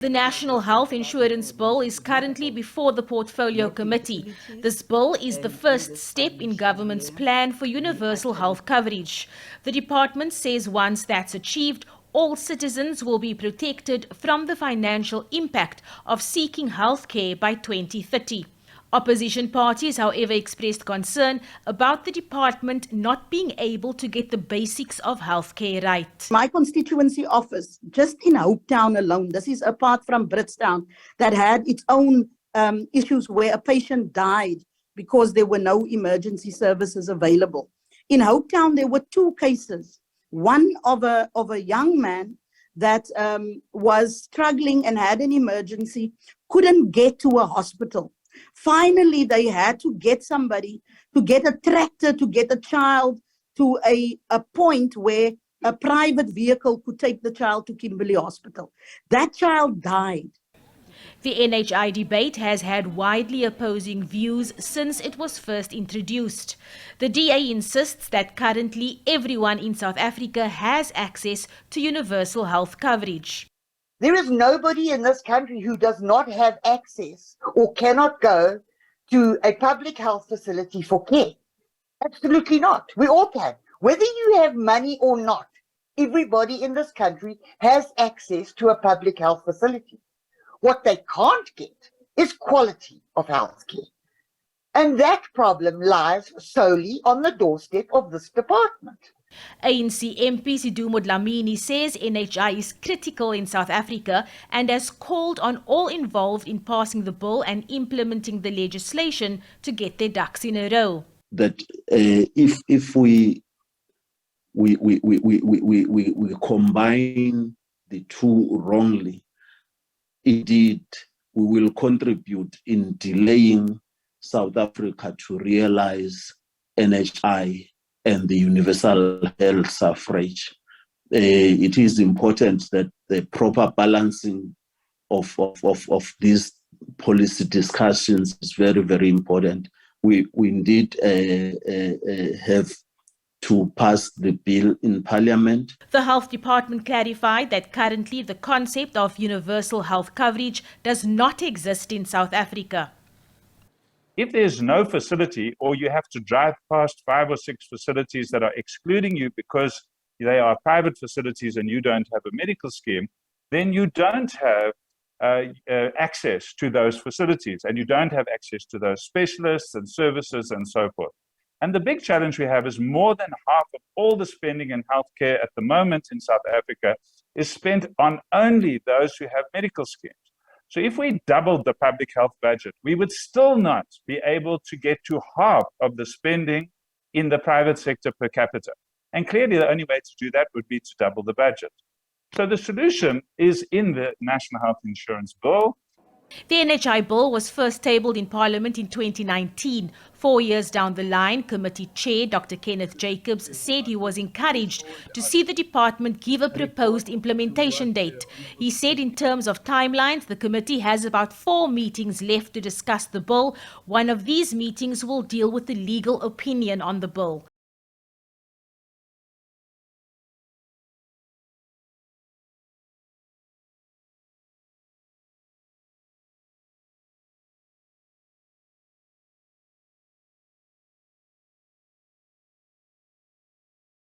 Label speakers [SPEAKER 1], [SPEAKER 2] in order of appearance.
[SPEAKER 1] The National Health Insurance Bill is currently before the Portfolio Committee. This bill is the first step in government's plan for universal health coverage. The department says once that's achieved, all citizens will be protected from the financial impact of seeking health care by 2030. Opposition parties, however, expressed concern about the department not being able to get the basics of healthcare right.
[SPEAKER 2] My constituency office, just in Hopetown alone, this is apart from Britstown, that had its own issues where a patient died because there were no emergency services available. In Hopetown, there were two cases. One of a young man that was struggling and had an emergency, couldn't get to a hospital. Finally, they had to get somebody to get a tractor to get a child to a point where a private vehicle could take the child to Kimberley Hospital. That child died.
[SPEAKER 1] The NHI debate has had widely opposing views since it was first introduced. The DA insists that currently everyone in South Africa has access to universal health coverage.
[SPEAKER 3] There is nobody in this country who does not have access or cannot go to a public health facility for care. Absolutely not. We all can. Whether you have money or not, everybody in this country has access to a public health facility. What they can't get is quality of health care. And that problem lies solely on the doorstep of this department.
[SPEAKER 1] ANC MP Sidumo Dlamini says NHI is critical in South Africa and has called on all involved in passing the bill and implementing the legislation to get their ducks in a row.
[SPEAKER 4] That if we combine the two wrongly, indeed we will contribute in delaying South Africa to realize NHI and the universal health suffrage. It is important that the proper balancing of these policy discussions is very, very important. We indeed have to pass the bill in Parliament.
[SPEAKER 1] The Health Department clarified that currently the concept of universal health coverage does not exist in South Africa.
[SPEAKER 5] If there's no facility, or you have to drive past 5 or 6 facilities that are excluding you because they are private facilities and you don't have a medical scheme, then you don't have access to those facilities and you don't have access to those specialists and services and so forth. And the big challenge we have is more than half of all the spending in healthcare at the moment in South Africa is spent on only those who have medical schemes. So if we doubled the public health budget, we would still not be able to get to half of the spending in the private sector per capita. And clearly the only way to do that would be to double the budget. So the solution is in the National Health Insurance Bill.
[SPEAKER 1] The NHI bill was first tabled in Parliament in 2019. 4 years down the line, committee chair Dr. Kenneth Jacobs said he was encouraged to see the department give a proposed implementation date. He said in terms of timelines, the committee has about 4 meetings left to discuss the bill. One of these meetings will deal with the legal opinion on the bill.